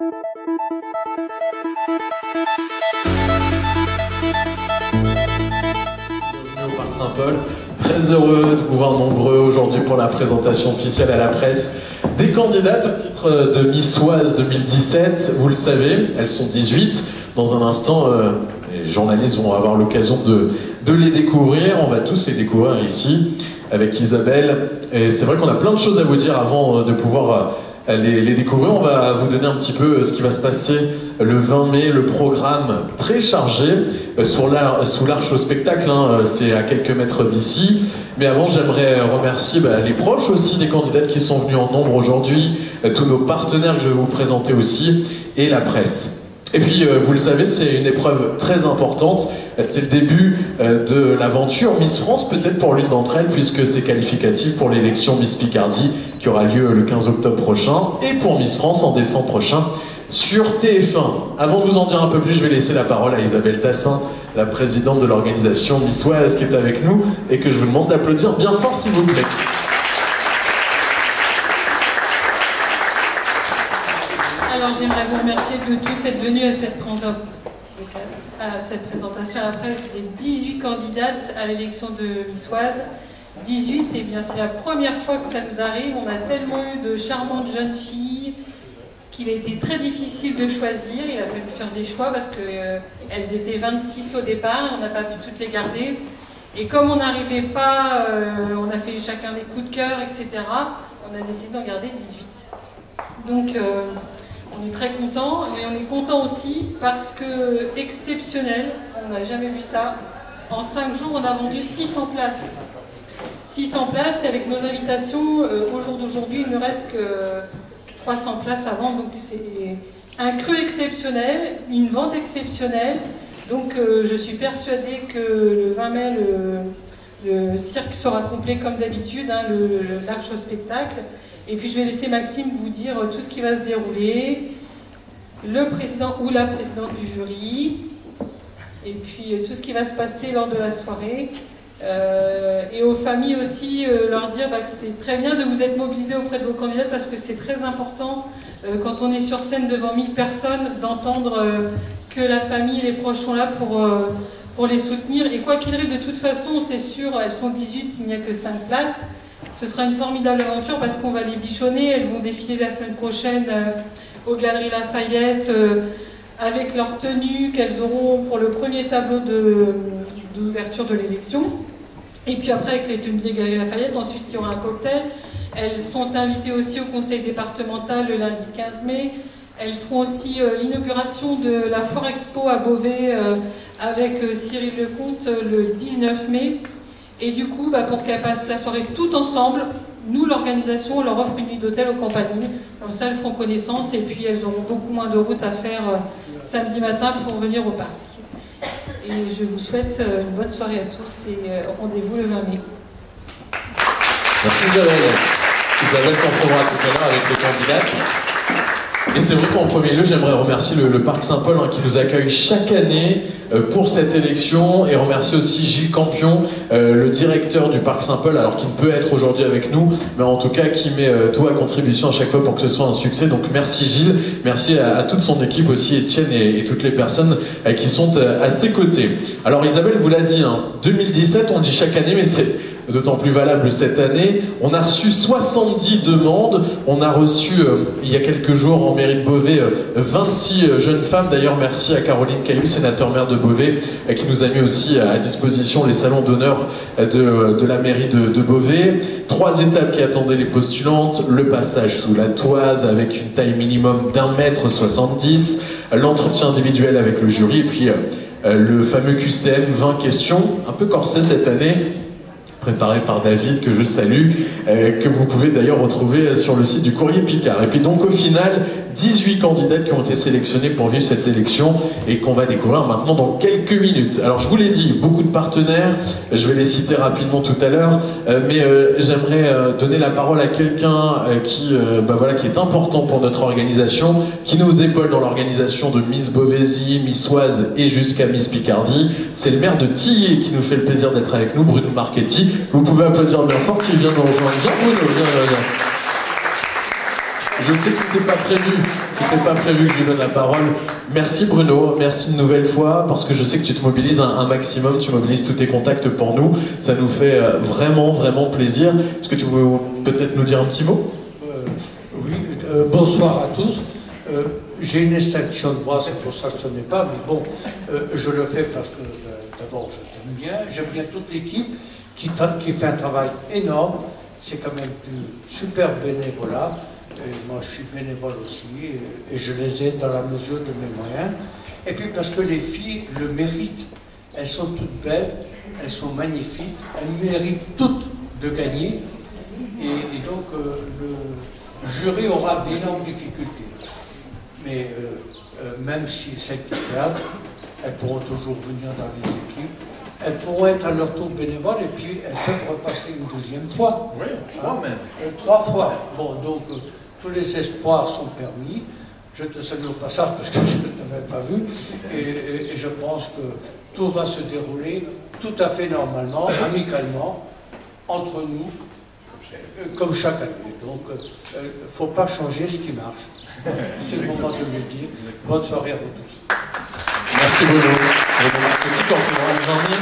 Bienvenue au Parc Saint-Paul. Très heureux de vous voir nombreux aujourd'hui pour la présentation officielle à la presse des candidates au titre de Miss Oise 2017. Vous le savez, elles sont 18. Dans un instant, les journalistes vont avoir l'occasion de les découvrir. On va tous les découvrir ici avec Isabelle. Et c'est vrai qu'on a plein de choses à vous dire avant de pouvoir les découvrir. On va vous donner un petit peu ce qui va se passer le 20 mai, le programme très chargé sous l'Arche au spectacle, hein, c'est à quelques mètres d'ici. Mais avant, j'aimerais remercier les proches aussi des candidates qui sont venus en nombre aujourd'hui, tous nos partenaires que je vais vous présenter aussi, et la presse. Et puis, vous le savez, c'est une épreuve très importante. C'est le début de l'aventure Miss France, peut-être pour l'une d'entre elles, puisque c'est qualificatif pour l'élection Miss Picardie, qui aura lieu le 15 octobre prochain, et pour Miss France en décembre prochain sur TF1. Avant de vous en dire un peu plus, je vais laisser la parole à Isabelle Tassin, la présidente de l'organisation Miss Oise, qui est avec nous, et que je vous demande d'applaudir bien fort, s'il vous plaît. Alors j'aimerais vous remercier de tous être venus à cette présentation à la presse des 18 candidates à l'élection de Miss Oise. 18, et bien c'est la première fois que ça nous arrive. On a tellement eu de charmantes jeunes filles qu'il a été très difficile de choisir. Il a fallu faire des choix parce qu'elles étaient 26 au départ, on n'a pas pu toutes les garder. Et comme on n'arrivait pas, on a fait chacun des coups de cœur, etc., on a décidé d'en garder 18. Donc on est très contents, mais on est contents aussi parce que, exceptionnel, on n'a jamais vu ça. En 5 jours, on a vendu 600 places. 600 places, et avec nos invitations, au jour d'aujourd'hui, il ne reste que 300 places à vendre. Donc c'est un cru exceptionnel, une vente exceptionnelle. Donc je suis persuadée que le 20 mai, le cirque sera complet comme d'habitude, hein, l'Arche au spectacle. Et puis je vais laisser Maxime vous dire tout ce qui va se dérouler, le président ou la présidente du jury, et puis tout ce qui va se passer lors de la soirée. Et aux familles aussi, leur dire que c'est très bien de vous être mobilisés auprès de vos candidats, parce que c'est très important, quand on est sur scène devant 1000 personnes, d'entendre que la famille et les proches sont là pour les soutenir. Et quoi qu'il arrive, de toute façon, c'est sûr, elles sont 18, il n'y a que 5 places. Ce sera une formidable aventure parce qu'on va les bichonner. Elles vont défiler la semaine prochaine aux Galeries Lafayette avec leur tenue qu'elles auront pour le premier tableau d'ouverture de l'élection. Et puis après avec les tenues des Galeries Lafayette, ensuite il y aura un cocktail. Elles sont invitées aussi au conseil départemental le lundi 15 mai. Elles feront aussi l'inauguration de la Foire Expo à Beauvais avec Cyril Lecomte le 19 mai. Et du coup, pour qu'elles passent la soirée toutes ensemble, nous, l'organisation, on leur offre une nuit d'hôtel au Campanile. Comme ça, elles feront connaissance et puis elles auront beaucoup moins de route à faire samedi matin pour venir au parc. Et je vous souhaite une bonne soirée à tous et rendez-vous le 20 mai. Merci Isabelle. Isabelle qu'on retrouvera tout à l'heure avec les candidates. Et c'est vrai qu'en premier lieu, j'aimerais remercier le Parc Saint-Paul qui nous accueille chaque année pour cette élection, et remercier aussi Gilles Campion, le directeur du Parc Saint-Paul, alors qui ne peut être aujourd'hui avec nous, mais en tout cas qui met tout à contribution à chaque fois pour que ce soit un succès. Donc merci Gilles, merci à toute son équipe aussi, Étienne et toutes les personnes qui sont à ses côtés. Alors Isabelle vous l'a dit, 2017, on le dit chaque année, mais c'est d'autant plus valable cette année. On a reçu 70 demandes. On a reçu, il y a quelques jours, en mairie de Beauvais, 26 jeunes femmes. D'ailleurs, merci à Caroline Caillou, sénateur-maire de Beauvais, qui nous a mis aussi à disposition les salons d'honneur de la mairie de Beauvais. 3 étapes qui attendaient les postulantes. Le passage sous la toise avec une taille minimum d'1,70 m, l'entretien individuel avec le jury, et puis le fameux QCM, 20 questions, un peu corsé cette année, préparé par David, que je salue, que vous pouvez d'ailleurs retrouver sur le site du Courrier Picard. Et puis donc au final, 18 candidates qui ont été sélectionnées pour vivre cette élection et qu'on va découvrir maintenant dans quelques minutes. Alors je vous l'ai dit, beaucoup de partenaires, je vais les citer rapidement tout à l'heure, mais j'aimerais donner la parole à quelqu'un qui est important pour notre organisation, qui nous épaule dans l'organisation de Miss Beauvaisis, Miss Oise et jusqu'à Miss Picardie. C'est le maire de Tillé qui nous fait le plaisir d'être avec nous, Bruno Marchetti. Vous pouvez applaudir bien fort, qui vient de nous rejoindre. Viens Bruno, viens. Je sais que c'était pas prévu. C'était pas prévu que je lui donne la parole. Merci Bruno, merci une nouvelle fois, parce que je sais que tu te mobilises un maximum, tu mobilises tous tes contacts pour nous. Ça nous fait vraiment, vraiment plaisir. Est-ce que tu veux peut-être nous dire un petit mot? Oui, bonsoir à tous. J'ai une extinction de voix, c'est pour ça que je ne tenais pas, mais bon, je le fais parce que d'abord je t'aime bien, j'aime bien toute l'équipe qui fait un travail énorme. C'est quand même du super bénévolat. Et moi je suis bénévole aussi et je les aide dans la mesure de mes moyens. Et puis parce que les filles le méritent. Elles sont toutes belles, elles sont magnifiques, elles méritent toutes de gagner. Et donc le jury aura d'énormes difficultés. Mais même si c'est équitable, elles pourront toujours venir dans les équipes. Elles pourront être à leur tour bénévoles et puis elles peuvent repasser une deuxième fois. Oui, trois même. 3 fois. Bon, donc tous les espoirs sont permis. Je te salue au passage parce que je ne t'avais pas vu. Et je pense que tout va se dérouler tout à fait normalement, amicalement, entre nous, comme chaque année. Donc, il ne faut pas changer ce qui marche. C'est le moment de le dire. Bonne soirée à vous tous. Merci Bruno. Et bon, petit encouragement, Jean-Mi.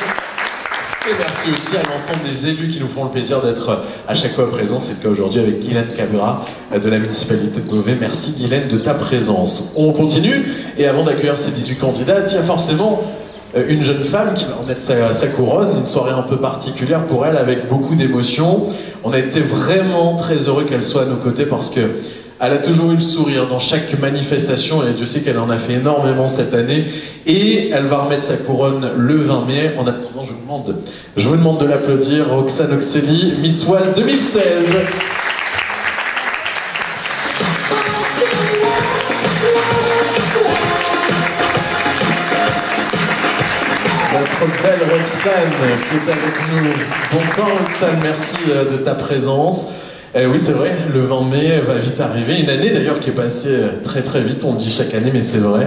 Et merci aussi à l'ensemble des élus qui nous font le plaisir d'être à chaque fois présents. C'est le cas aujourd'hui avec Guylaine Camera de la municipalité de Beauvais. Merci Guylaine de ta présence. On continue et avant d'accueillir ces 18 candidats, il y a forcément une jeune femme qui va remettre sa couronne, une soirée un peu particulière pour elle avec beaucoup d'émotions. On a été vraiment très heureux qu'elle soit à nos côtés parce que elle a toujours eu le sourire dans chaque manifestation et Dieu sait qu'elle en a fait énormément cette année et elle va remettre sa couronne le 20 mai. En attendant, je vous demande de l'applaudir, Roxane Oxeli, Miss Oise 2016. Notre belle Roxane qui est avec nous. Bonsoir Roxane, merci de ta présence. Oui, c'est vrai, le 20 mai va vite arriver. Une année d'ailleurs qui est passée très très vite, on le dit chaque année, mais c'est vrai.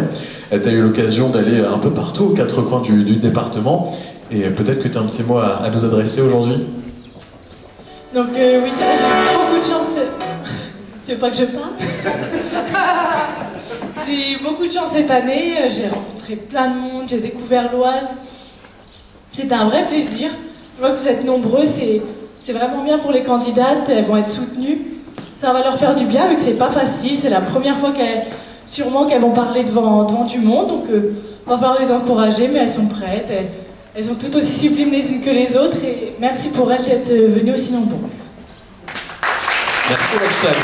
Tu as eu l'occasion d'aller un peu partout, aux 4 coins du département. Et peut-être que tu as un petit mot à nous adresser aujourd'hui. Donc oui, c'est vrai, j'ai eu beaucoup de chance. Tu veux pas que je parle? J'ai eu beaucoup de chance cette année. J'ai rencontré plein de monde, j'ai découvert l'Oise. C'était un vrai plaisir. Je vois que vous êtes nombreux, c'est vraiment bien pour les candidates, elles vont être soutenues. Ça va leur faire du bien, vu que c'est pas facile. C'est la première fois sûrement qu'elles vont parler devant du monde. Donc on va falloir les encourager, mais elles sont prêtes. Elles sont toutes aussi sublimes les unes que les autres. Et merci pour elles d'être venues aussi nombreux. Merci Roxane.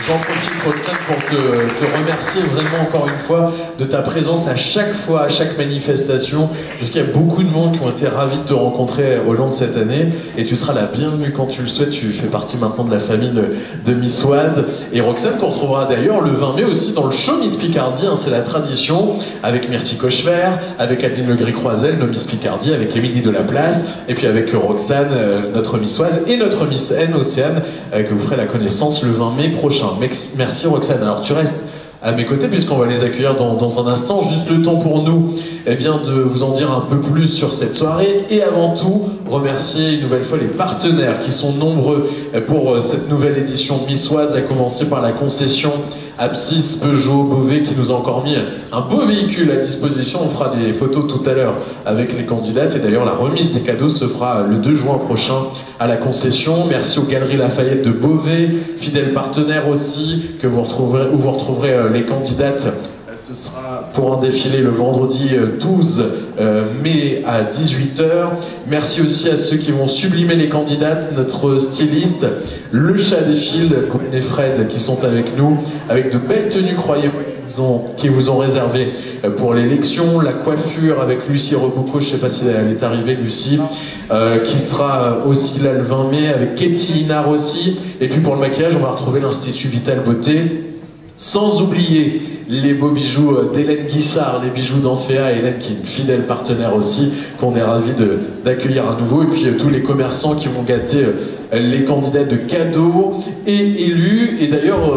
J'en profite Roxane pour te remercier vraiment encore une fois de ta présence à chaque fois, à chaque manifestation. Je sais qu'il y a beaucoup de monde qui ont été ravis de te rencontrer au long de cette année et tu seras la bienvenue quand tu le souhaites. Tu fais partie maintenant de la famille de Miss Oise. Et Roxane qu'on retrouvera d'ailleurs le 20 mai aussi dans le show Miss Picardie, hein, c'est la tradition, avec Myrtille Cochefer, avec Adeline Legris-Croisel, nos Miss Picardie, avec Émilie Delaplace et puis avec Roxane, notre Miss Oise et notre Miss N, Océane, que vous ferez la connaissance le 20 mai prochain. Merci Roxane. Alors tu restes à mes côtés puisqu'on va les accueillir dans un instant. Juste le temps pour nous de vous en dire un peu plus sur cette soirée et avant tout remercier une nouvelle fois les partenaires qui sont nombreux pour cette nouvelle édition de Miss Oise, à commencer par la concession Apsis Peugeot Beauvais qui nous a encore mis un beau véhicule à disposition. On fera des photos tout à l'heure avec les candidates et d'ailleurs la remise des cadeaux se fera le 2 juin prochain à la concession. Merci aux Galeries Lafayette de Beauvais, fidèles partenaires aussi, où vous retrouverez les candidates. Ce sera pour un défilé le vendredi 12 mai à 18 h. Merci aussi à ceux qui vont sublimer les candidates, notre styliste, le chat des fils, Gwen et Fred qui sont avec nous, avec de belles tenues, croyez-moi, qui vous ont réservé pour l'élection, la coiffure avec Lucie Reboucaud, je ne sais pas si elle est arrivée Lucie, qui sera aussi là le 20 mai, avec Katie Inard aussi, et puis pour le maquillage on va retrouver l'Institut Vital Beauté, sans oublier les beaux bijoux d'Hélène Guichard, les bijoux d'Anfea, Hélène qui est une fidèle partenaire aussi, qu'on est ravis d'accueillir à nouveau, et puis tous les commerçants qui vont gâter les candidats de cadeaux et élus. Et d'ailleurs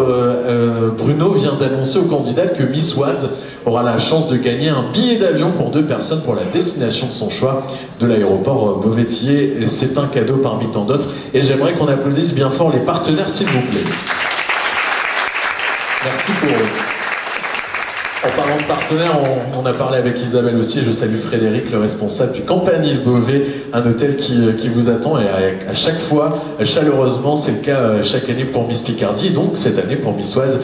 Bruno vient d'annoncer aux candidates que Miss Oise aura la chance de gagner un billet d'avion pour 2 personnes pour la destination de son choix de l'aéroport Beauvais-Thiers. C'est un cadeau parmi tant d'autres et j'aimerais qu'on applaudisse bien fort les partenaires s'il vous plaît. Merci pour eux. En parlant de partenaires, on a parlé avec Isabelle aussi. Je salue Frédéric, le responsable du Campanile Beauvais, un hôtel qui vous attend. Et à chaque fois, chaleureusement, c'est le cas chaque année pour Miss Picardie, et donc cette année pour Miss Oise.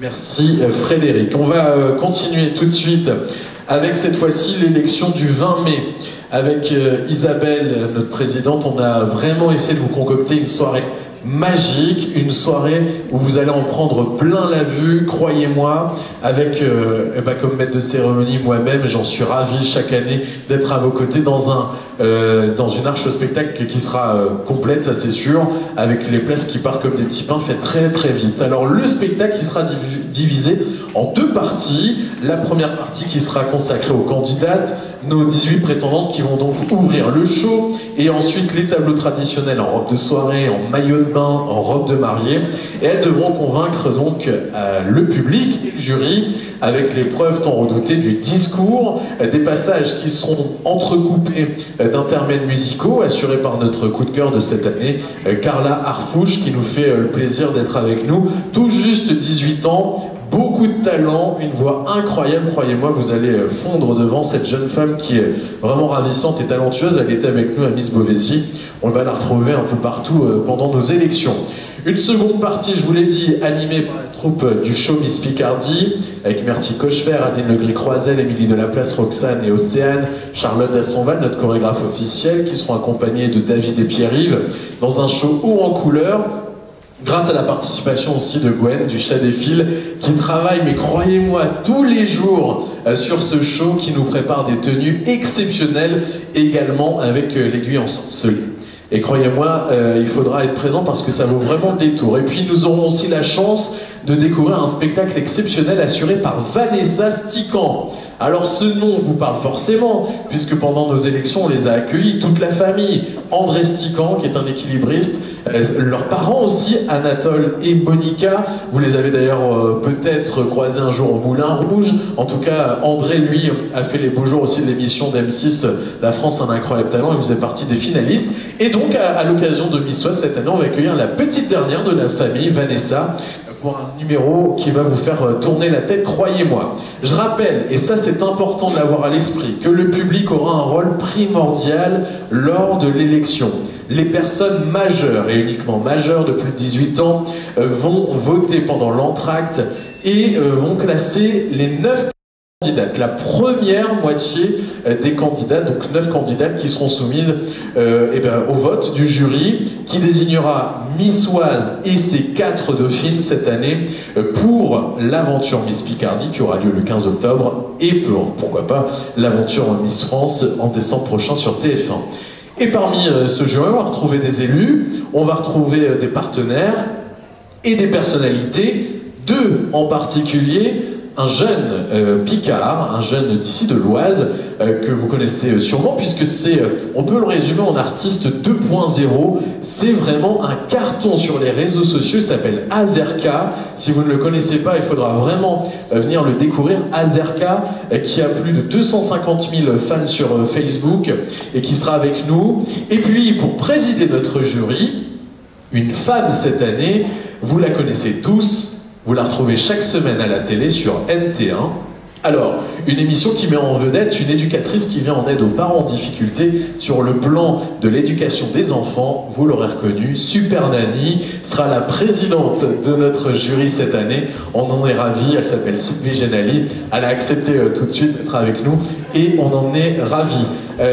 Merci Frédéric. On va continuer tout de suite avec cette fois-ci l'élection du 20 mai. Avec Isabelle, notre présidente, on a vraiment essayé de vous concocter une soirée magique, une soirée où vous allez en prendre plein la vue, croyez-moi, avec comme maître de cérémonie moi-même, j'en suis ravi chaque année d'être à vos côtés dans une arche au spectacle qui sera complète, ça c'est sûr, avec les places qui partent comme des petits pains, fait très très vite. Alors le spectacle qui sera divisé en deux parties, la première partie qui sera consacrée aux candidates, nos 18 prétendantes qui vont donc ouvrir le show, et ensuite les tableaux traditionnels en robe de soirée, en maillot de bain, en robe de mariée, et elles devront convaincre donc le public et le jury avec l'épreuve tant redoutée du discours, des passages qui seront entrecoupés d'intermèdes musicaux assurés par notre coup de cœur de cette année, Carla Harfouche, qui nous fait le plaisir d'être avec nous, tout juste 18 ans, beaucoup de talent, une voix incroyable, croyez-moi, vous allez fondre devant cette jeune femme qui est vraiment ravissante et talentueuse. Elle était avec nous à Miss Beauvaisis, on va la retrouver un peu partout pendant nos élections. Une seconde partie, je vous l'ai dit, animée par la troupe du show Miss Picardie, avec Myrtille Cochefer, Adeline Legris-Croisel, Émilie Delaplace, Roxane et Océane, Charlotte Dassonval, notre chorégraphe officielle, qui seront accompagnés de David et Pierre-Yves, dans un show haut en couleur, grâce à la participation aussi de Gwen, du Chat des Fils, qui travaille, mais croyez-moi, tous les jours sur ce show, qui nous prépare des tenues exceptionnelles, également avec l'aiguille ensorcelée. Et croyez-moi, il faudra être présent parce que ça vaut vraiment le détour. Et puis nous aurons aussi la chance de découvrir un spectacle exceptionnel assuré par Vanessa Stican. Alors ce nom vous parle forcément, puisque pendant nos élections, on les a accueillis, toute la famille. André Stican, qui est un équilibriste, leurs parents aussi, Anatole et Monica. Vous les avez d'ailleurs peut-être croisés un jour au Moulin Rouge. En tout cas, André, lui, a fait les beaux jours aussi de l'émission d'M6, La France, un incroyable talent. Il faisait partie des finalistes. Et donc, à l'occasion de Miss Oise, cette année, on va accueillir la petite dernière de la famille, Vanessa, pour un numéro qui va vous faire tourner la tête, croyez-moi. Je rappelle, et ça c'est important de l'avoir à l'esprit, que le public aura un rôle primordial lors de l'élection. Les personnes majeures, et uniquement majeures de plus de 18 ans, vont voter pendant l'entracte et vont classer les 9 candidates, la première moitié des candidats, donc 9 candidates qui seront soumises au vote du jury, qui désignera Miss Oise et ses 4 dauphines cette année pour l'aventure Miss Picardie qui aura lieu le 15 octobre et pourquoi pas l'aventure Miss France en décembre prochain sur TF1. Et parmi ce jury, on va retrouver des élus, on va retrouver des partenaires et des personnalités, 2 en particulier. Un jeune Picard, un jeune d'ici de l'Oise, que vous connaissez sûrement, puisque c'est, on peut le résumer en artiste 2.0, c'est vraiment un carton sur les réseaux sociaux, il s'appelle Azerka. Si vous ne le connaissez pas, il faudra vraiment venir le découvrir. Azerka, qui a plus de 250 000 fans sur Facebook, et qui sera avec nous. Et puis, pour présider notre jury, une femme cette année, vous la connaissez tous, vous la retrouvez chaque semaine à la télé sur NT1. Alors, une émission qui met en vedette une éducatrice qui vient en aide aux parents en difficulté sur le plan de l'éducation des enfants. Vous l'aurez reconnu, Super Nanny sera la présidente de notre jury cette année. On en est ravis, elle s'appelle Sylvie Genali. Elle a accepté tout de suite d'être avec nous et on en est ravis.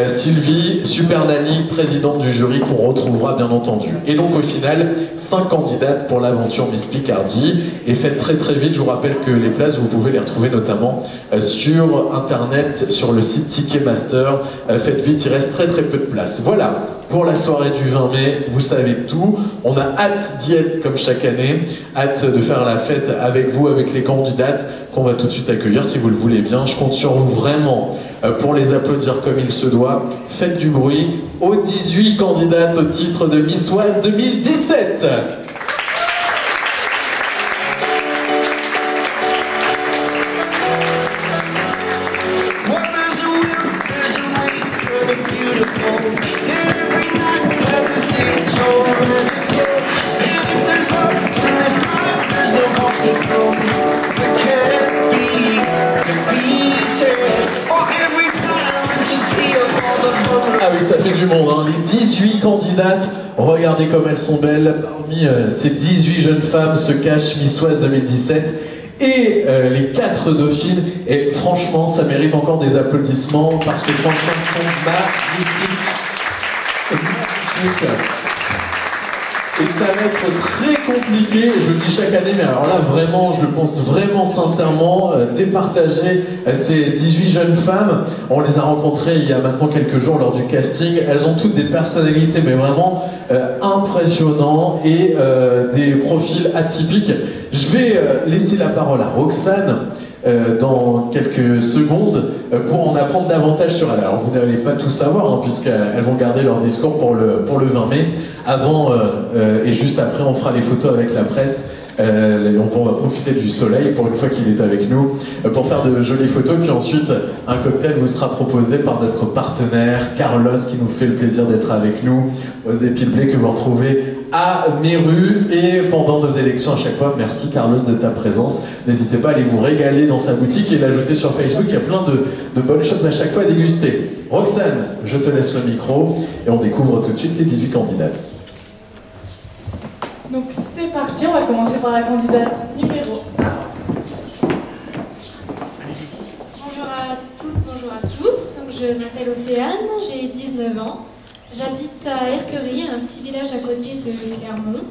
Sylvie, Super Nanny, présidente du jury qu'on retrouvera bien entendu. Et donc au final, 5 candidates pour l'aventure Miss Picardie. Et faites très très vite, je vous rappelle que les places, vous pouvez les retrouver notamment sur internet, sur le site Ticketmaster. Faites vite, il reste très très peu de place. Voilà, pour la soirée du 20 mai, vous savez tout. On a hâte d'y être comme chaque année, hâte de faire la fête avec vous, avec les candidates qu'on va tout de suite accueillir si vous le voulez bien. Je compte sur vous vraiment pour les applaudir comme il se doit. Faites du bruit aux 18 candidates au titre de Miss Oise 2017. There's no oui, ça fait du monde, hein. Les 18 candidates, regardez comme elles sont belles. Parmi ces 18 jeunes femmes se cache Miss Oise 2017 et les 4 dauphines. Et franchement, ça mérite encore des applaudissements parce que franchement, elles sont magnifiques. Magnifiques. Et ça va être très compliqué, je le dis chaque année, mais alors là vraiment, je le pense vraiment sincèrement, départager ces 18 jeunes femmes. On les a rencontrées il y a maintenant quelques jours lors du casting. Elles ont toutes des personnalités mais vraiment impressionnantes et des profils atypiques. Je vais laisser la parole à Roxane dans quelques secondes pour en apprendre davantage sur elle. Alors vous n'allez pas tout savoir hein, puisqu'elles vont garder leur discours pour le 20 mai. Avant et juste après, on fera les photos avec la presse. On va profiter du soleil pour une fois qu'il est avec nous pour faire de jolies photos. Puis ensuite, un cocktail vous sera proposé par notre partenaire Carlos qui nous fait le plaisir d'être avec nous aux Épis Blés que vous retrouvez à Méru et pendant nos élections à chaque fois. Merci Carlos de ta présence. N'hésitez pas à aller vous régaler dans sa boutique et l'ajouter sur Facebook. Il y a plein de bonnes choses à chaque fois à déguster. Roxane, je te laisse le micro et on découvre tout de suite les 18 candidates. Donc c'est parti, on va commencer par la candidate numéro 1. Bonjour à toutes, bonjour à tous. Donc, je m'appelle Océane, j'ai 19 ans. J'habite à Herquerie, un petit village à côté de Clermont.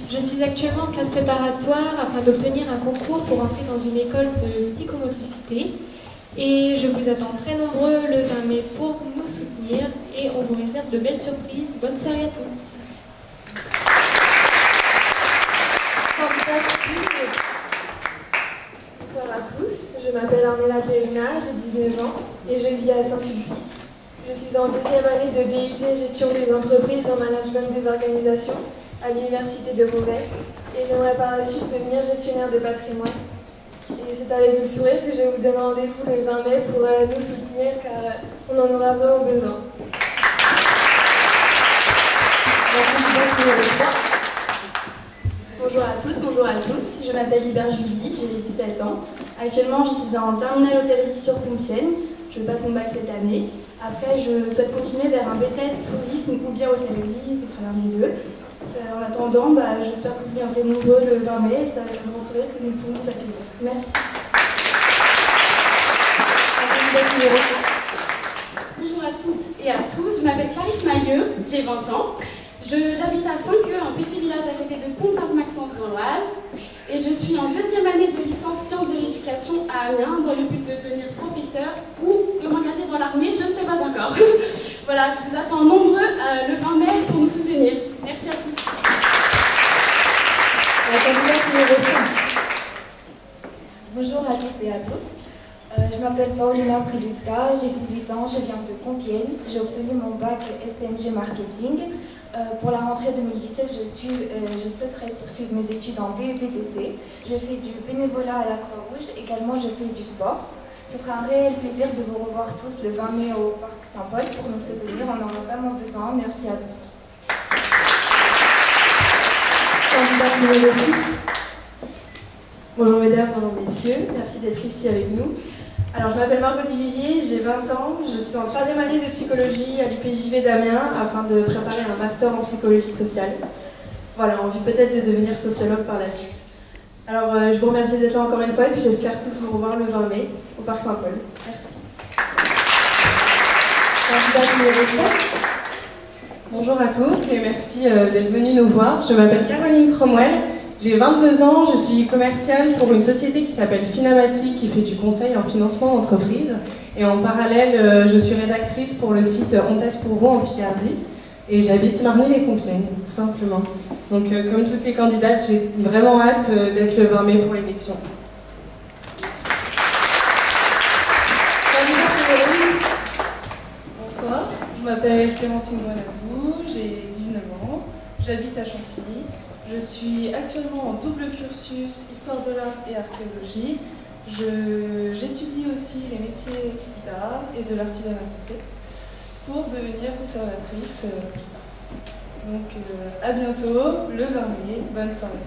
Je suis actuellement en classe préparatoire afin d'obtenir un concours pour entrer dans une école de psychomotricité. Et je vous attends très nombreux le 20 mai pour nous soutenir et on vous réserve de belles surprises. Bonne soirée à tous. Bonsoir à tous, je m'appelle Ornella Perrina, j'ai 19 ans et je vis à Saint-Sulpice. Je suis en deuxième année de DUT Gestion des entreprises en management des organisations à l'Université de Beauvais et j'aimerais par la suite devenir gestionnaire de patrimoine. Et c'est avec le sourire que je vous donne rendez-vous le 20 mai pour nous soutenir car on en aura vraiment besoin. Bonjour à toutes, bonjour à tous, je m'appelle Hubert Julie, j'ai 17 ans. Actuellement, je suis en terminale hôtellerie sur Compiègne, je passe mon bac cette année. Après, je souhaite continuer vers un BTS tourisme ou bien hôtellerie, ce sera l'un des deux. En attendant, j'espère que vous viendrez nombreux le 20 mai, c'est avec un grand sourire que nous pouvons vous accueillir. Merci. Bonjour à toutes et à tous, je m'appelle Clarisse Mailleux, j'ai 20 ans. J'habite à Saint-Queux, un petit village à côté de Pont-Sainte-Maxence dans l'Oise. Et je suis en deuxième année de licence sciences de l'éducation à Amiens dans le but de devenir professeur ou de m'engager dans l'armée, je ne sais pas encore. Voilà, je vous attends nombreux le 20 mai pour nous soutenir. Merci à tous. La candidate numéro 5. Bonjour à toutes et à tous. Je m'appelle Paulina Priluska, j'ai 18 ans, je viens de Compiègne. J'ai obtenu mon bac STMG Marketing. Pour la rentrée 2017, je souhaiterais poursuivre mes études en DETTC. Je fais du bénévolat à la Croix-Rouge, également je fais du sport. Ce sera un réel plaisir de vous revoir tous le 20 mai au Parc Saint-Paul pour nous soutenir, on en a vraiment besoin. Merci à tous. Candidate numéro 6. Bonjour mesdames, bonjour messieurs, merci d'être ici avec nous. Alors je m'appelle Margot Duvivier, j'ai 20 ans, je suis en 3e année de psychologie à l'UPJV d'Amiens afin de préparer un master en psychologie sociale. Voilà, en vue peut-être de devenir sociologue par la suite. Alors je vous remercie d'être là encore une fois et puis j'espère tous vous revoir le 20 mai au Parc Saint-Paul. Merci. Candidate numéro 7. Bonjour à tous et merci d'être venus nous voir. Je m'appelle Caroline Cromwell. J'ai 22 ans, je suis commerciale pour une société qui s'appelle Finamati qui fait du conseil en financement d'entreprise. Et en parallèle, je suis rédactrice pour le site Hontes pour vous en Picardie. Et j'habite Marny-les-Compiègnes, tout simplement. Donc comme toutes les candidates, j'ai vraiment hâte d'être le 20 mai pour l'élection. Bonsoir, je m'appelle Clémentine Guanabou, j'ai 19 ans, j'habite à Chantilly. Je suis actuellement en double cursus Histoire de l'art et archéologie. J'étudie aussi les métiers d'art et de l'artisanat français pour devenir conservatrice. Donc à bientôt, le 20 mai. Bonne soirée.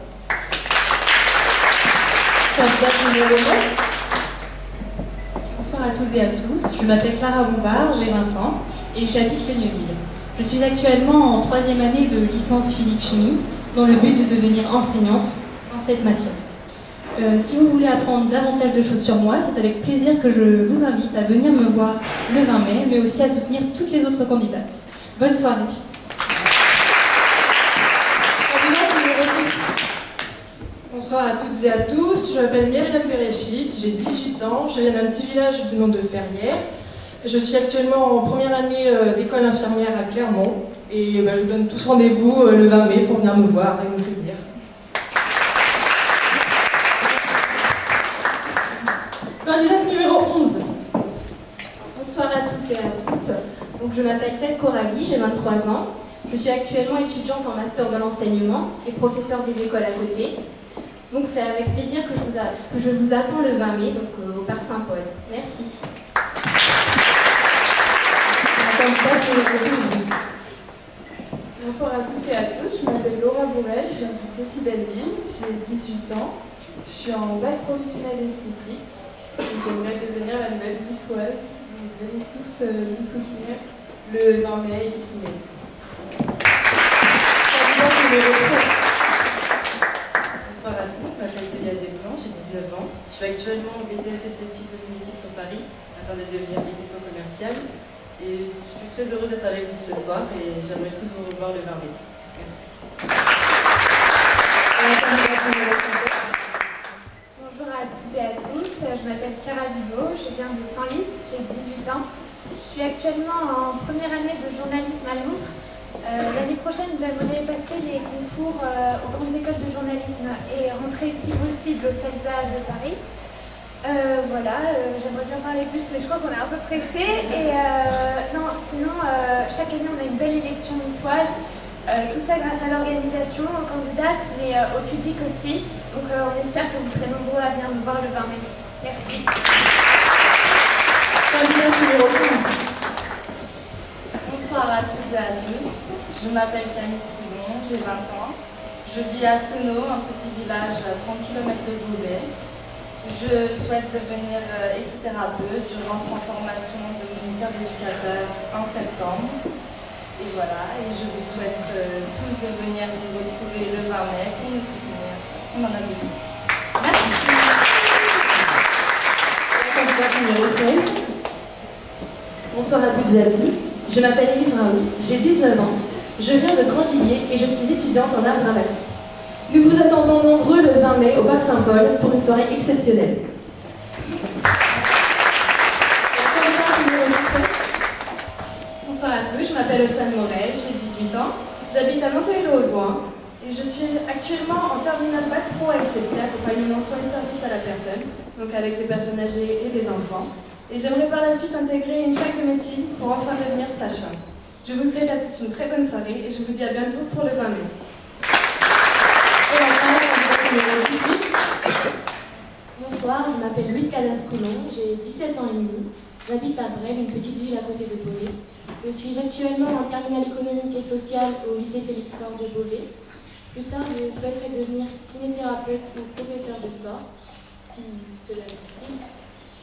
Bonsoir à tous et à tous. Je m'appelle Clara Bombard, j'ai 20 ans et j'habite Seigneville. Je suis actuellement en 3e année de licence physique-chimie dans le but de devenir enseignante dans cette matière. Si vous voulez apprendre davantage de choses sur moi, c'est avec plaisir que je vous invite à venir me voir le 20 mai, mais aussi à soutenir toutes les autres candidates. Bonne soirée. Bonsoir à toutes et à tous, je m'appelle Myriam Berechit, j'ai 18 ans, je viens d'un petit village du nom de Ferrières. Je suis actuellement en première année d'école infirmière à Clermont et je vous donne tous rendez-vous le 20 mai pour venir me voir et nous soutenir. Candidate numéro 11. Bonsoir à tous et à toutes. Donc, je m'appelle Seth Corabi, j'ai 23 ans. Je suis actuellement étudiante en master de l'enseignement et professeure des écoles à côté. Donc c'est avec plaisir que je vous attends le 20 mai, donc au Parc Saint-Paul. Merci. Bonsoir à tous et à toutes, je m'appelle Laura Bourrel, je viens du Plessis-Belleville, j'ai 18 ans, je suis en bac professionnel esthétique et j'aimerais devenir la nouvelle Niçoise. Donc venez tous nous soutenir le 20 mai ici même. Bonsoir à tous, je m'appelle Célia Desblanc, j'ai 19 ans. Je suis actuellement en BTS esthétique cosmétique sur Paris afin de devenir équipo-commerciale. Et je suis très heureuse d'être avec vous ce soir et j'aimerais tous vous revoir le 20 mai. Merci. Bonjour à toutes et à tous, je m'appelle Chiara Vivo, je viens de Senlis, j'ai 18 ans. Je suis actuellement en première année de journalisme à Londres. L'année prochaine, j'aimerais passer les concours aux grandes écoles de journalisme et rentrer si possible au CELSA de Paris. Voilà, j'aimerais bien parler plus, mais je crois qu'on est un peu pressé. Et non, sinon, chaque année, on a une belle élection niçoise. Tout ça grâce à l'organisation, aux candidates, mais au public aussi. Donc on espère que vous serez nombreux à venir nous voir le 20 mai. Merci. Bonsoir à toutes et à tous. Je m'appelle Camille Coudon, j'ai 20 ans. Je vis à Senaux, un petit village à 30 km de Beauvais. Je souhaite devenir équithérapeute. Je rentre en formation de moniteur d'éducateur en septembre. Et voilà, et je vous souhaite tous de venir vous retrouver le 20 mai pour nous soutenir, parce qu'on en a besoin. Merci. Bonsoir à toutes et à tous. Je m'appelle Élise Raoult, j'ai 19 ans. Je viens de Grandvilliers et je suis étudiante en art dramatique. Nous vous attendons nombreux le 20 mai au Parc Saint-Paul pour une soirée exceptionnelle. Bonsoir à tous, je m'appelle Océane Morel, j'ai 18 ans, j'habite à Nanteuil-le-Haudouin et je suis actuellement en terminale bac pro SST, accompagnement soins et services à la personne, donc avec les personnes âgées et les enfants. Et j'aimerais par la suite intégrer une fac de médecine pour enfin devenir sage-femme. Je vous souhaite à tous une très bonne soirée et je vous dis à bientôt pour le 20 mai. Bonsoir, je m'appelle Louise Casas-Coulon, j'ai 17 ans et demi. J'habite à Brel, une petite ville à côté de Beauvais. Je suis actuellement en terminale économique et sociale au lycée Félix Faure de Beauvais. Plus tard, je souhaiterais devenir kinésithérapeute ou professeur de sport, si cela est possible.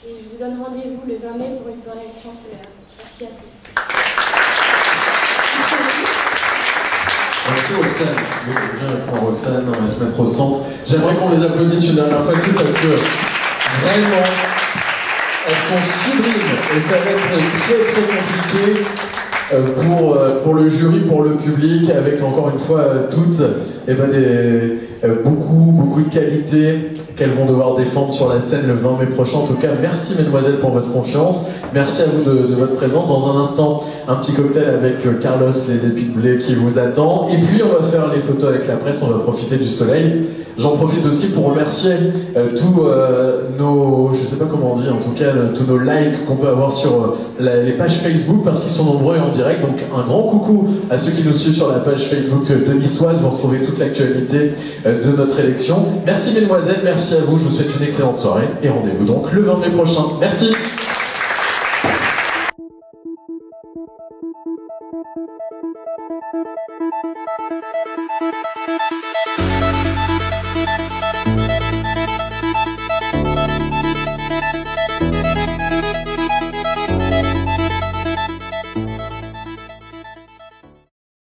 Et je vous donne rendez-vous le 20 mai pour une soirée chanteur. Merci à tous. Merci Roxane. Oui, bien répondre Roxane, on va se mettre au centre. J'aimerais qu'on les applaudisse une dernière fois toutes parce que vraiment, elles sont sublimes et ça va être très compliqué pour le jury, pour le public, avec encore une fois toutes beaucoup de qualités qu'elles vont devoir défendre sur la scène le 20 mai prochain. En tout cas, merci mesdemoiselles pour votre confiance. Merci à vous de votre présence. Dans un instant, un petit cocktail avec Carlos, les épis de blé qui vous attend. Et puis, on va faire les photos avec la presse, on va profiter du soleil. J'en profite aussi pour remercier tous nos, je sais pas comment on dit, en tout cas, tous nos likes qu'on peut avoir sur les pages Facebook parce qu'ils sont nombreux et en direct. Donc, un grand coucou à ceux qui nous suivent sur la page Facebook de Niçoise. Vous retrouvez toute l'actualité de notre élection. Merci mesdemoiselles, merci à vous. Je vous souhaite une excellente soirée et rendez-vous donc le 20 mai prochain. Merci.